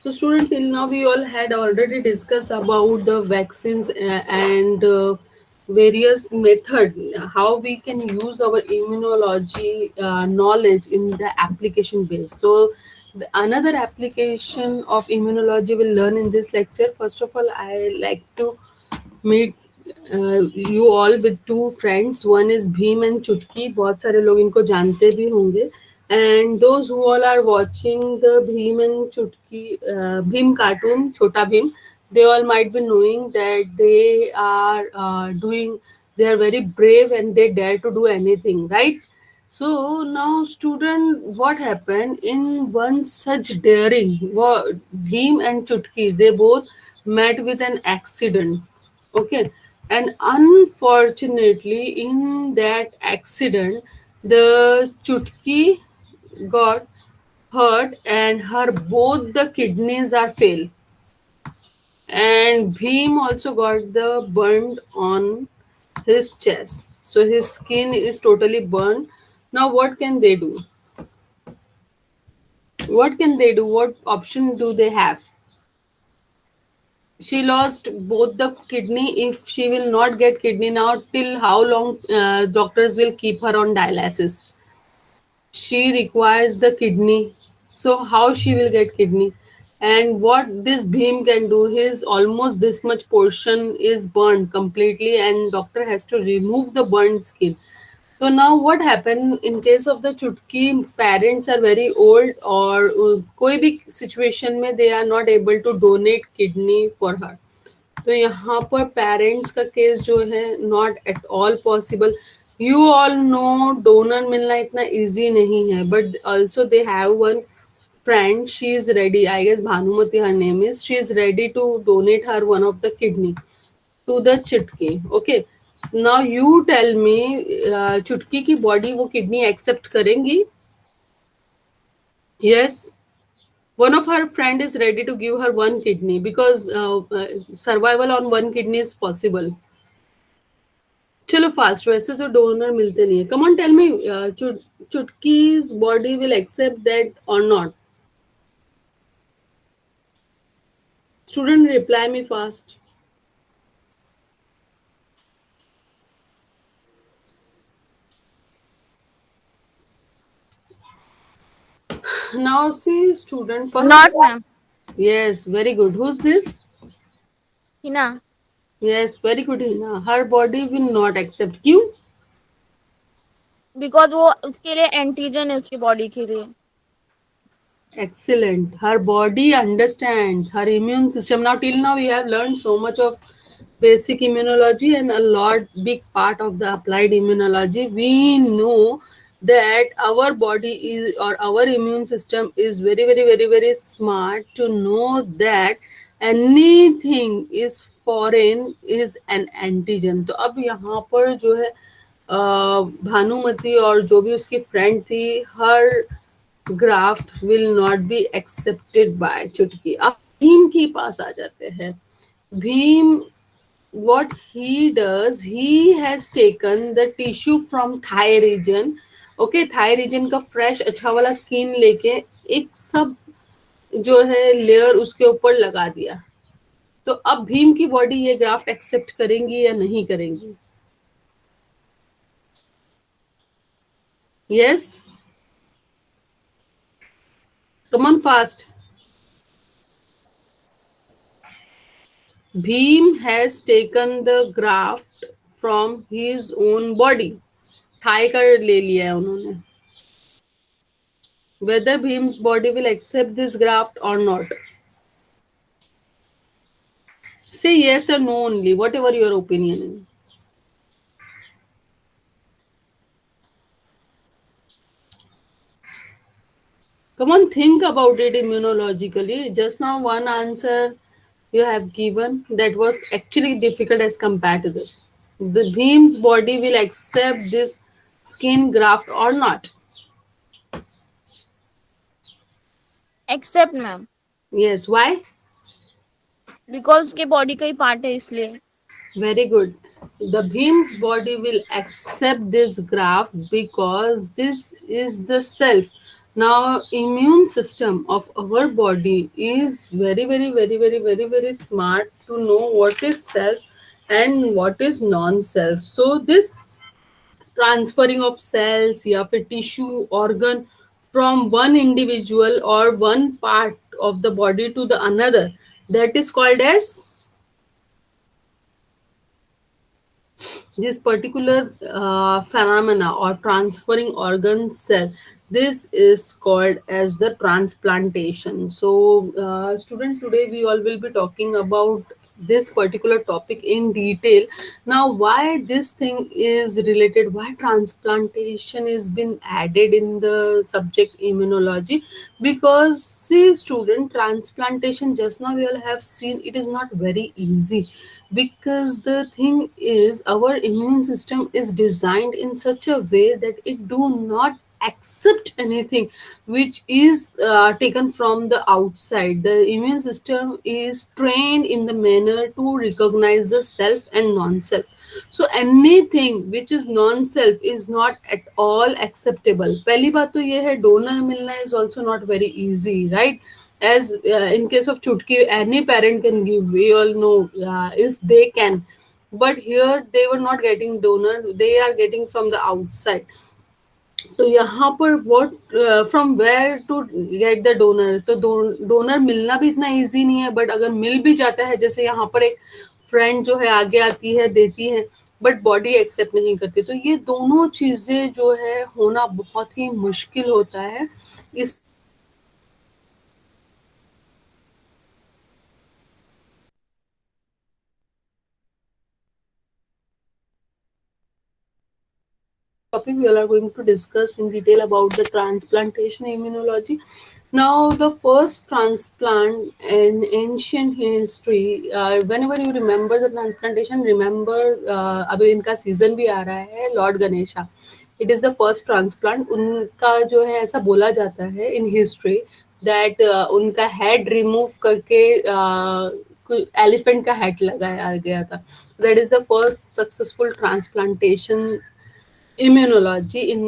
So, student, till now we all had already discussed about the vaccines and various method how we can use our immunology knowledge in the application base. So, another application of immunology we'll learn in this lecture. First of all, I like to meet you all with two friends. One is Bhim and Chutki. बहुत सारे लोग इनको जानते भी होंगे. And those who all are watching the Bhim and Chutki Bhim cartoon, Chota Bhim, they all might be knowing that they are doing. They are very brave and they dare to do anything, right? So now, student, what happened in one such daring? Bhim and Chutki, they both met with an accident. Okay, and unfortunately, in that accident, the Chutki got hurt, and her both the kidneys are fail, and Bhim also got the burned on his chest, so his skin is totally burned. Now, what can they do? What can they do? What option do they have? She lost both the kidney. If she will not get kidney now, till how long doctors will keep her on dialysis? She requires the kidney. So how she will get kidney? And what this Bhim can do, his almost this much portion is burned completely, and doctor has to remove the burned skin. So now what happened in case of the Chutki, parents are very old or कोई भी situation में they are not able to donate kidney for her. तो यहाँ पर parents का case जो है not at all possible. You all know donor मिलना इतना इजी नहीं है, but also they have one friend. She is ready, I guess Bhanumati her name is. She is ready to donate her one of the kidney to the Chutki. Okay, now you tell me, Chutki की body वो kidney accept करेंगी? Yes. One of her friend is ready to give her one kidney because survival on one kidney is possible. चलो fast, वैसे तो donor मिलते नहीं है. Come on tell me, चुटकीज बॉडी विल एक्सेप्ट दैट और not? Student reply me fast. Now see, student, first of Not, all, ma'am. yes, very good. Who's this? Hina. Yes, very good, Hina. Her body will not accept. क्यों? Because वो उसके लिए antigen है उसकी body के लिए. Excellent. Her body understands her immune system. Now, till now, we have learned so much of basic immunology and a lot big part of the applied immunology. We know that our body is or our immune system is very, very, very, very smart to know that anything is foreign is an antigen. तो अब यहाँ पर जो है भानुमति और जो भी उसकी फ्रेंड थी, हर graft will not be accepted by Chutki. अब भीम के पास आ जाते हैं. Bhim, what he does, he has taken the tissue from thigh region. Okay, thigh region का fresh अच्छा वाला skin लेके एक सब जो है लेयर उसके ऊपर लगा दिया. तो अब भीम की बॉडी ये ग्राफ्ट एक्सेप्ट करेंगी या नहीं करेंगी? Yes, come on fast. Bhim has taken the graft from his own body. Thigh का ले लिया है उन्होंने. Whether Bhim's body will accept this graft or not? Say yes or no only, whatever your opinion is. Come on, think about it immunologically. Just now, one answer you have given that was actually difficult as compared to this. The Bhim's body will accept this skin graft or not? Accept ma'am. Yes, why? Because उसके body का ही part है इसलिए. Very good. The Bhim's body will accept this graft because this is the self. Now, immune system of our body is very, very, very, very, very, very smart to know what is self and what is non-self. So this transferring of cells या फिर tissue organ from one individual or one part of the body to the another, that is called as this particular phenomena or transferring organ cell. This is called as the transplantation. So student, today we all will be talking about this particular topic in detail. Now, why this thing is related, why transplantation is been added in the subject immunology? Because see student, transplantation, just now we all have seen, it is not very easy, because the thing is our immune system is designed in such a way that it do not accept anything which is taken from the outside. The immune system is trained in the manner to recognize the self and non-self. So anything which is non-self is not at all acceptable. पहली बात तो ये है, donor मिलना is also not very easy, right? As in case of chutki, any parent can give, we all know, if they can, but here they were not getting donor, they are getting from the outside. तो यहाँ पर what, from where to get the donor, तो donor मिलना भी इतना easy नहीं है, but अगर मिल भी जाता है, जैसे यहाँ पर एक फ्रेंड जो है आगे आती है, देती है, बट बॉडी एक्सेप्ट नहीं करती, तो ये दोनों चीजें जो है होना बहुत ही मुश्किल होता है। इस topic we are going to discuss in detail about the transplantation immunology. Now, the first transplant in ancient history, whenever you remember the transplantation, remember अभी इनका सीजन भी आ रहा है, Lord Ganesha, it is the first transplant उनका जो है, ऐसा बोला जाता है इन हिस्ट्री दैट उनका हेड रिमूव करके एलिफेंट का हेड लगाया गया था। That is the first successful transplantation immunology in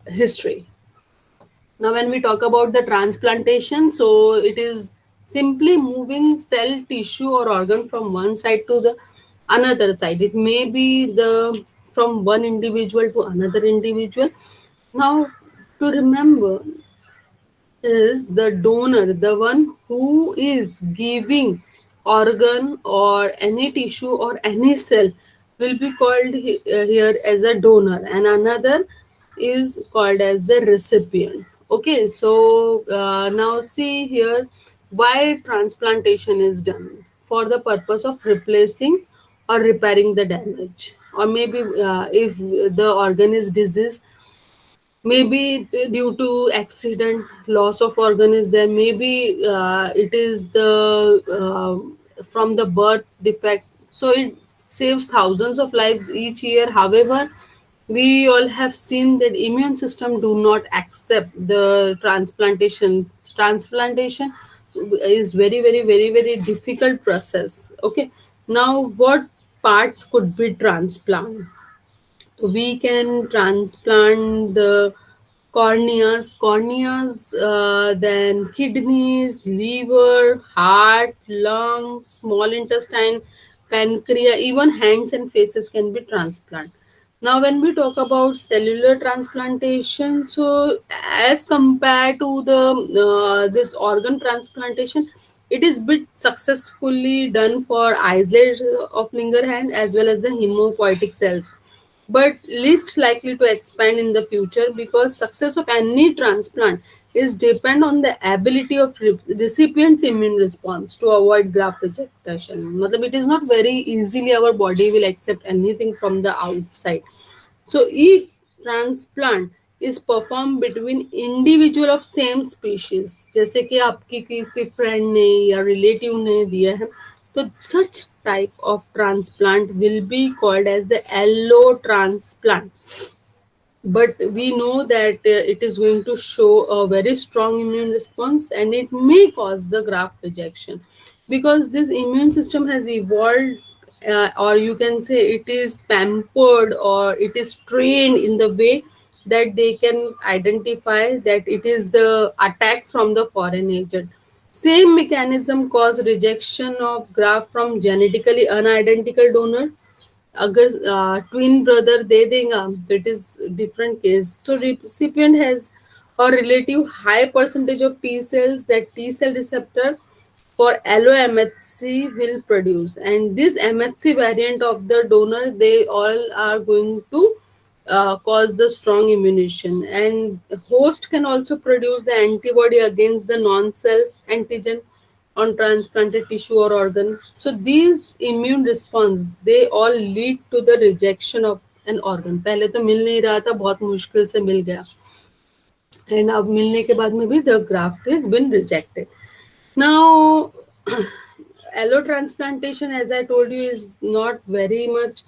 history. Now, when we talk about the transplantation, so it is simply moving cell, tissue, or organ from one side to the another side. It may be the from one individual to another individual. Now, to remember, is the donor, the one who is giving organ or any tissue or any cell, will be called here as a donor, and another is called as the recipient. Okay, so now see here, why transplantation is done: for the purpose of replacing or repairing the damage, or maybe if the organ is diseased, maybe due to accident, loss of organ is there, maybe it is the from the birth defect, so it saves thousands of lives each year. However, we all have seen that immune system do not accept the transplantation is very, very, very, very difficult process. Okay, now what parts could be transplant? We can transplant the then kidneys, liver, heart, lungs, small intestine, pancreas, even hands and faces can be transplanted. Now, when we talk about cellular transplantation, so as compared to the this organ transplantation, it is bit successfully done for islet of Langerhans as well as the hematopoietic cells, but least likely to expand in the future, because success of any transplant is depend on the ability of recipient's immune response to avoid graft rejection. Matlab, it is not very easily our body will accept anything from the outside. So if transplant is performed between individual of same species, जैसे कि आपकी किसी friend ने या relative ने दिया है, तो such type of transplant will be called as the allo transplant. But we know that it is going to show a very strong immune response, and it may cause the graft rejection, because this immune system has evolved, or you can say it is pampered or it is trained in the way that they can identify that it is the attack from the foreign agent. Same mechanism cause rejection of graft from genetically unidentical donor. अगर twin brother दे देगा तो it is different case. So recipient has a relative high percentage of T cells that T cell receptor for allo-MHC will produce, and this MHC variant of the donor, they all are going to cause the strong immunization, and host can also produce the antibody against the non-self antigen on transplanted tissue or organ. So these immune response, they all lead to the rejection of an organ. पहले तो मिल नहीं रहा था, बहुत मुश्किल से मिल गया, and अब मिलने के बाद में भी the graft has been rejected. Now, allotransplantation, as I told you, is not very much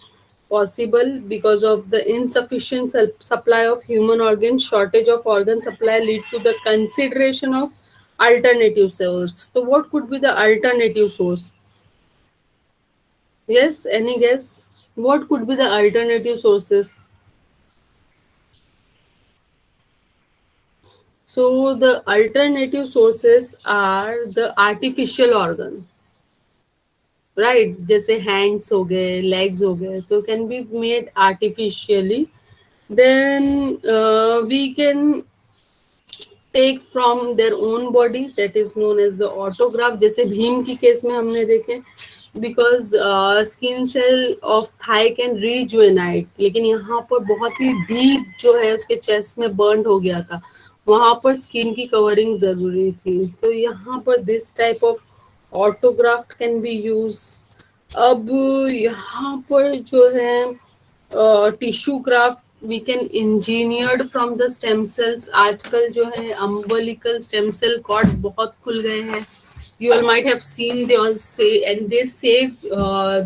possible because of the insufficient supply of human organs. Shortage of organ supply lead to the consideration of alternative source. So, what could be the alternative source? Yes, any guess? What could be the alternative sources? So, the alternative sources are the artificial organ, right जैसे hands हो गए legs हो गए तो can be made artificially then we can take from their own body that is known as the autograft जैसे भीम की case में हमने देखे because skin cell of thigh can rejuvenate लेकिन यहाँ पर बहुत ही डीप जो है उसके चेस्ट में बर्न हो गया था वहां पर स्किन की कवरिंग जरूरी थी तो यहाँ पर this type of autograft can be use अब यहाँ पर जो है tissue graft we can engineered from the stem cells आजकल जो है अम्बलिकल स्टेम सेल कॉर्ड बहुत खुल गए हैं you all might have seen they all say and they save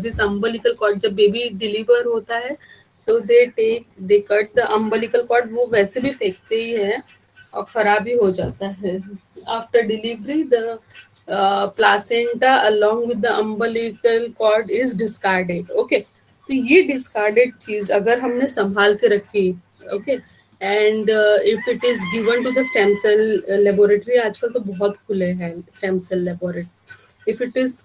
this umbilical cord जब बेबी डिलीवर होता है तो दे कट द umbilical cord वो वैसे भी फेंकते ही है और खराब ही हो जाता है after delivery the placenta along with the umbilical cord is discarded okay तो ये डिस्कार्डेड चीज अगर हमने संभाल के रखी okay and if it is given to the stem cell laboratory आजकल तो बहुत खुले हैं stem cell laboratory if it is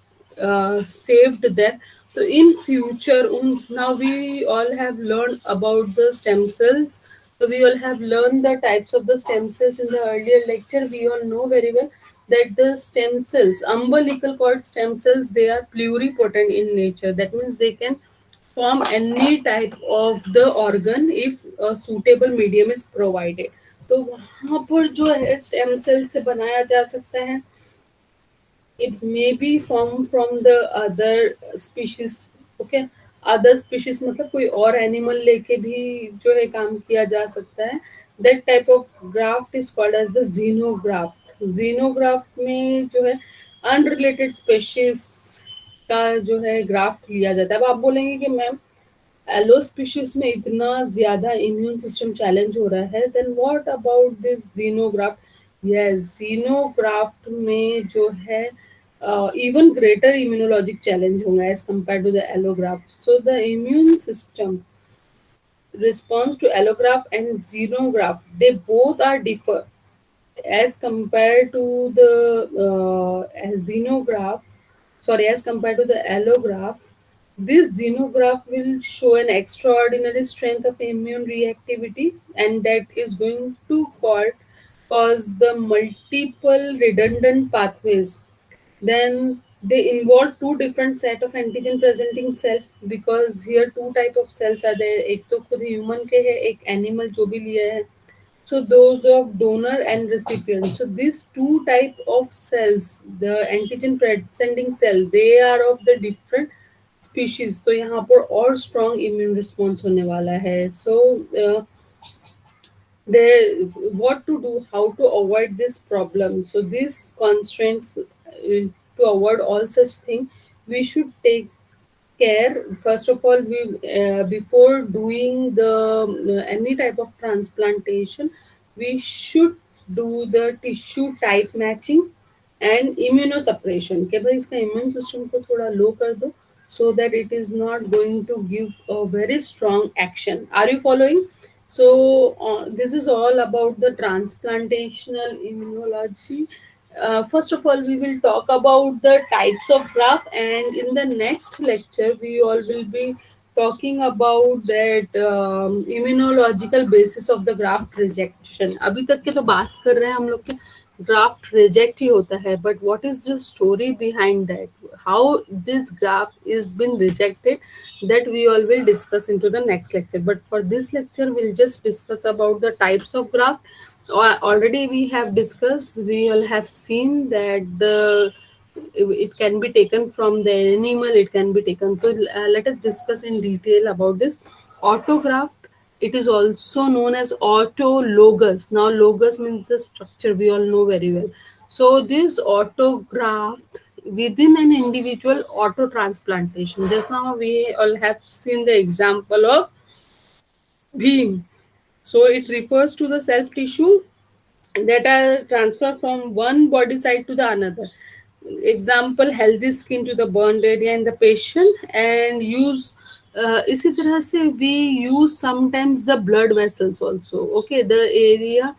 saved there so in future now we all have learned about the stem cells so we all have learned the types of the stem cells in the earlier lecture we all know very well that the stem cells umbilical cord stem cells they are pluripotent in nature that means they can form any type of the organ if a suitable medium is provided तो वहां पर जो है stem cell से बनाया जा सकता है it may be formed from the other species okay other species मतलब कोई और एनिमल लेके भी जो है काम किया जा सकता है that type of graft is called as the xenograft xenograft में जो है unrelated species का जो है ग्राफ्ट लिया जाता है अब आप बोलेंगे कि मैम एलो स्पीशीज में इतना ज्यादा इम्यून सिस्टम चैलेंज हो रहा है then what about this xenograft yes xenograft में जो है even greater immunologic challenge होगा as compared to the allograft so the immune system response to allograft and xenograft they both are differ as compared to the xenograph sorry as compared to the allograft this xenograph will show an extraordinary strength of immune reactivity and that is going to cause the multiple redundant pathways then they involve two different set of antigen presenting cell because here two type of cells are there एक तो खुद human के है एक animal जो भी लिया है so those of donor and recipient so these two type of cells the antigen presenting cell they are of the different species तो यहाँ पर और strong immune response होने वाला है so they what to do how to avoid this problem so these constraints to avoid all such thing we should take care first of all we before doing the any type of transplantation we should do the tissue type matching and immunosuppression कि भाई इसका immune system को थोड़ा low कर दो so that it is not going to give a very strong action are you following So, this is all about the transplantational immunology. First of all, we will talk about the types of graft, and in the next lecture, we all will be talking about that immunological basis of the graft rejection. अभी तक के तो बात कर रहे हैं हम लोग के graft reject ही होता है, but what is the story behind that? How this graft is been rejected, that we all will discuss into the next lecture. But for this lecture, we'll just discuss about the types of graft. Already we have discussed, we all have seen that the it can be taken from the animal, it can be taken. So let us discuss in detail about this autograft. It is also known as autologous. Now logos means the structure, we all know very well. So this autograft within an individual auto transplantation, just now we all have seen the example of beam. So it refers to the self tissue that are transferred from one body side to the another. Example, healthy skin to the burned area in the patient, and use इसी तरह से we use sometimes the blood vessels also. Okay, the area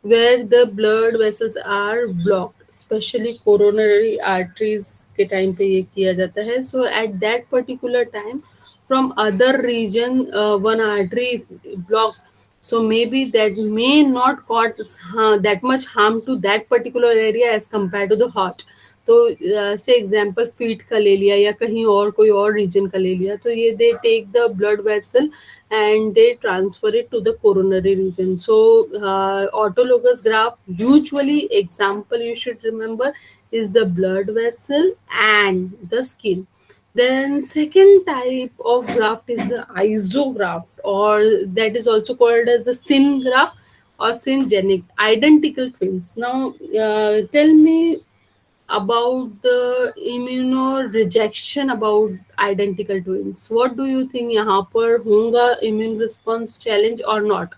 where the blood vessels are blocked, especially coronary arteries के time पे ये किया जाता है. So at that particular time, from other region, one artery blocked, so maybe that may not cause that much harm to that particular area as compared to the heart. तो से example feet का ले लिया या कहीं और कोई और रीजन का ले लिया, तो ये they take the blood vessel and they transfer it to the coronary region. So autologous graft, usually example you should remember is the blood vessel and the skin. Then second type of graft is the isograft, or that is also called as the syn graft or syngenic, identical twins. Now, tell me about the immunorejection about identical twins. What do you think? यहाँ पर होगा immune response challenge or not?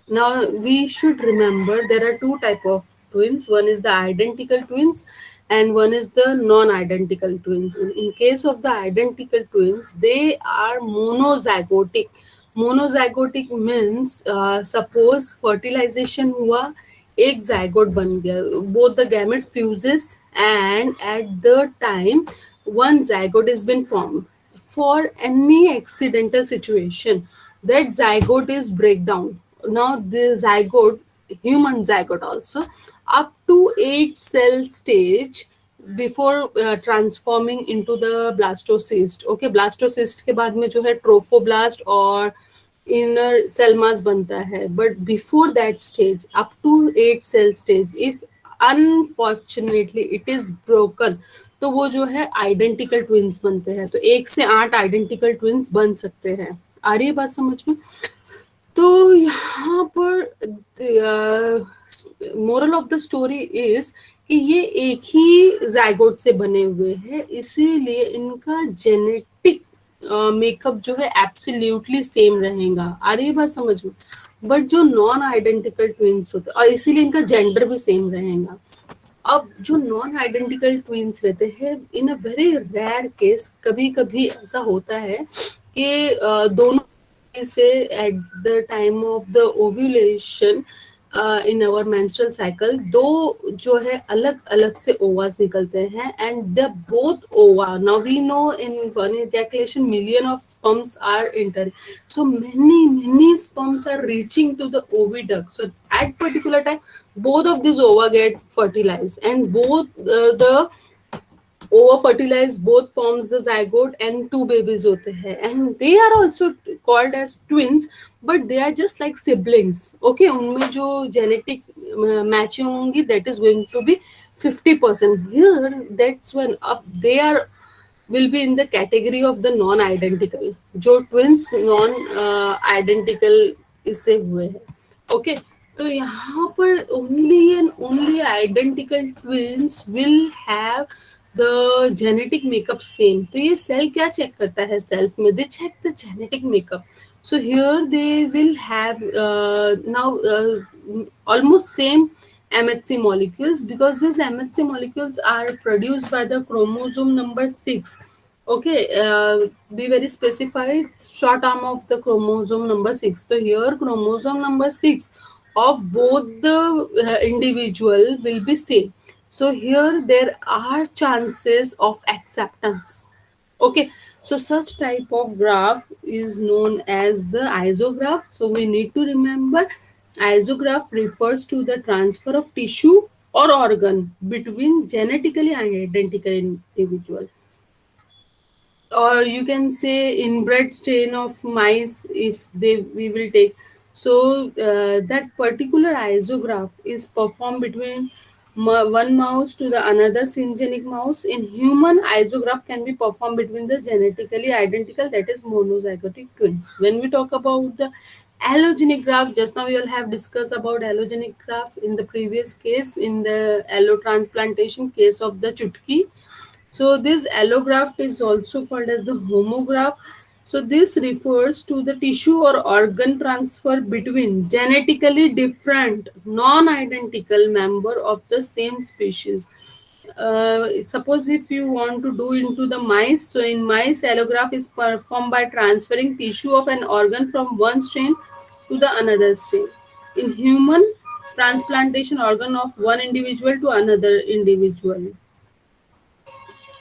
Now we should remember there are two type of twins. One is the identical twins and one is the non-identical twins. In case of the identical twins, they are monozygotic. Monozygotic means suppose fertilization हुआ, एक zygote बन गया, both the gamete fuses and at the time one zygote has been formed. For any accidental situation, that zygote is breakdown. Now the zygote, human zygote also, up to 8 cell stage before transforming into the blastocyst. Okay, blastocyst के बाद में जो है trophoblast और inner cell mass बनता है. But before that stage, up to 8 cell stage, if unfortunately it is broken, तो वो जो है आइडेंटिकल ट्विंस बनते हैं. तो 1 से 8 आइडेंटिकल ट्विंस बन सकते हैं. आ रही है बात समझ में? तो यहाँ पर moral of the story is कि ये एक ही जाइगोट से बने हुए हैं, इसीलिए इनका जेनेटिक मेकअप जो है एब्सोल्युटली सेम रहेगा. आ रही है बात समझ में? बट जो नॉन आइडेंटिकल ट्विंस होते हैं, और इसीलिए इनका जेंडर भी सेम रहेगा. अब जो नॉन आइडेंटिकल ट्विंस रहते हैं, in a very rare case कभी कभी ऐसा होता है कि दोनों से at the time of the ovulation in our menstrual cycle दो जो है अलग अलग से ओवास निकलते हैं, and the both ova, now we know in one ejaculation million of sperms are entering, so many sperms are reaching to the oviduct. So at particular time both of these ova get fertilized, and both the over fertilized both forms the zygote and two babies होते हैं, and they are also called as twins, but they are just like siblings. Okay, उनमें जो genetic matching होंगी, that is going to be 50%. Here that's when up they are will be in the category of the non identical, जो twins non identical इससे हुए हैं. Okay, तो यहाँ पर only and only identical twins will have the genetic makeup same. तो ये cell क्या चेक करता है सेल्फ में? They check the genetic makeup. So here they will have now almost same MHC molecules, because these MHC molecules are produced by the chromosome number 6. Okay, be very specified. Short arm of the chromosome number 6. So here chromosome number 6 of both the individual will be same. So here there are chances of acceptance. Okay, so such type of graph is known as the isograph. So we need to remember isograph refers to the transfer of tissue or organ between genetically identical individual, or you can say inbred strain of mice if they we will take. So that particular isograph is performed between one mouse to the another syngenic mouse. In human, isograph can be performed between the genetically identical, that is monozygotic twins. When we talk about the allogenic graph, just now we all have discussed about allogenic graph in the previous case, in the allotransplantation case of the chutki. So this allograft is also called as the homograph. So this refers to the tissue or organ transfer between genetically different, non-identical member of the same species. Suppose if you want to do into the mice, so in mice, allograft is performed by transferring tissue of an organ from one strain to the another strain. In human, transplantation organ of one individual to another individual.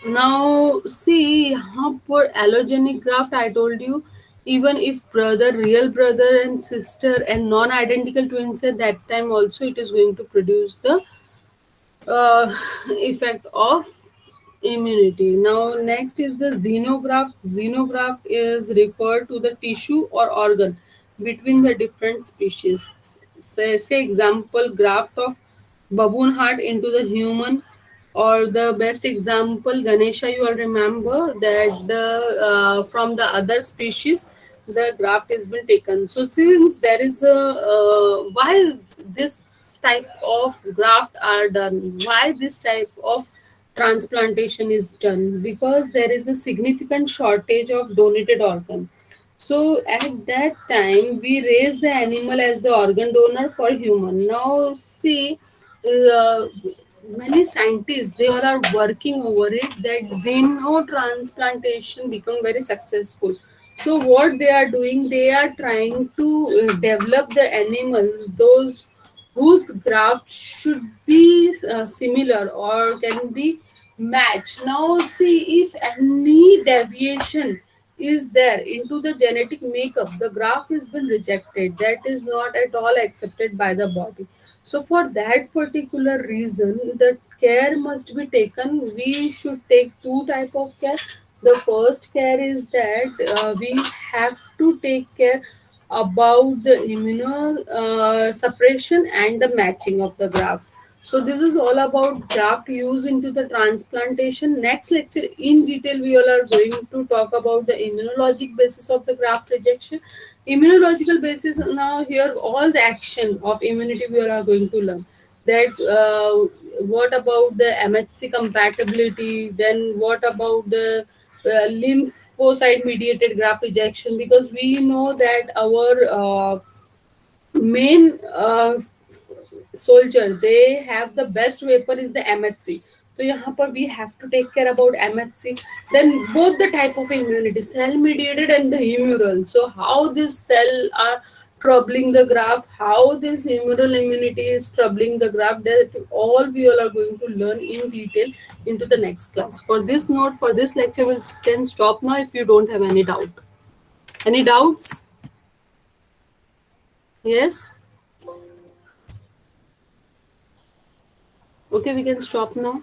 Now, see how for allogenic graft, I told you, even if brother, real brother and sister and non-identical twins at that time also, it is going to produce the effect of immunity. Now, next is the xenograft. Xenograft is referred to the tissue or organ between the different species. Say example, graft of baboon heart into the human, or the best example, Ganesha. You all remember that the from the other species the graft has been taken. So since there is a why this type of graft are done, why this type of transplantation is done, because there is a significant shortage of donated organ. So at that time we raise the animal as the organ donor for human. Now see, uh, many scientists they all are working over it that xenotransplantation become very successful. So what they are doing, they are trying to develop the animals those whose graft should be similar or can be matched. Now see, if any deviation is there into the genetic makeup, the graft has been rejected, that is not at all accepted by the body. So for that particular reason the care must be taken. We should take two type of care. The first care is that we have to take care about the immunosuppression and the matching of the graft. So this is all about graft use into the transplantation. Next lecture in detail we all are going to talk about the immunologic basis of the graft rejection. Immunological basis, now here all the action of immunity we all are going to learn. That what about the MHC compatibility, then what about the lymphocyte mediated graft rejection, because we know that our main soldier they have the best weapon is the MHC. So यहाँ पर we have to take care about MHC. Then both the type of immunity, cell mediated and the humoral. So how this cell are troubling the graft, how this humoral immunity is troubling the graft, that all we all are going to learn in detail into the next class. For this note, for this lecture, we can stop now if you don't have any doubt. Any doubts? Yes? Okay, we can stop now.